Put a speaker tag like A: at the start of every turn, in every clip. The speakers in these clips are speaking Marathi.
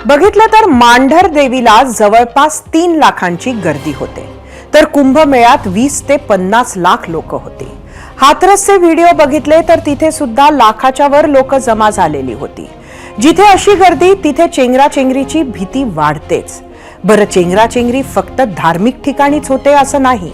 A: बघितलं तर मांढर देवीला जवळपास 3 लाखांची गर्दी होते, तर कुंभमेळ्यात 20 ते 50 लाख लोक होती. हाथरसचे व्हिडिओ बघितले तर तिथे सुद्धा लाखाच्या वर लोक जमा झालेली होती. जिथे अशी गर्दी तिथे चेंगराचेंगरीची भीती वाढतेच. बरं, चेंगराचेंगरी फक्त धार्मिक ठिकाणीच होते असं नाही.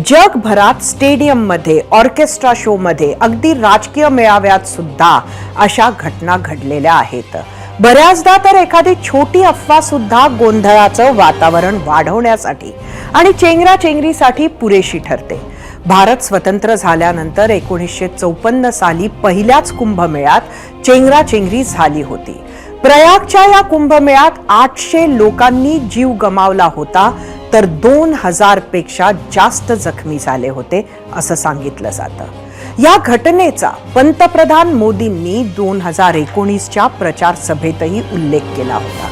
A: जगभरात स्टेडियममध्ये, ऑर्केस्ट्रा शो मध्ये, अगदी राजकीय मेळाव्यात सुद्धा अशा घटना घडलेल्या आहेत. बऱ्याचदा तर एखादी छोटी अफवा सुद्धा गोंधळाचं वातावरण वाढवण्यासाठी आणि चेंगराचेंगरीसाठी पुरेशी ठरते. भारत स्वतंत्र झाल्यानंतर 1954 साली पहिल्याच कुंभमेळ्यात चेंगराचेंगरी झाली होती. प्रयागच्या या कुंभमेळ्यात 800 लोकांनी जीव गमावला होता, तर 2000 पेक्षा जास्त जखमी झाले होते असं सांगितलं जातं. या घटनेचा पंतप्रधान मोदींनी 2019च्या प्रचार सभेतही उल्लेख केला होता.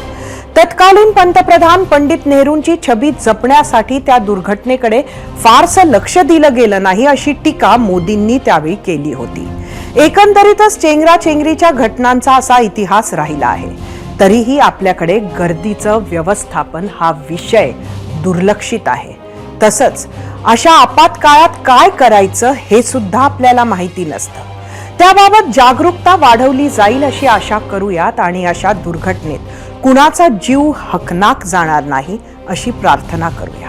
A: तत्कालीन पंतप्रधान पंडित नेहरूंची छबी जपण्यासाठी त्या दुर्घटनेकडे फारसं लक्ष दिलं गेलं नाही अशी टीका मोदींनी त्यावेळी केली होती. एकंदरीतच चेंगराचेंगरीच्या घटनांचा असा इतिहास राहिला आहे. तरीही आपल्याकडे गर्दीचं व्यवस्थापन हा विषय दुर्लक्षित आहे. तसंच अशा आपत्काळात काय करायचं हे सुद्धा आपल्याला माहिती नसतं. त्याबाबत जागरूकता वाढवली जाईल अशी आशा करूयात आणि अशा दुर्घटनेत कुणाचा जीव हकनाक जाणार नाही अशी प्रार्थना करूयात.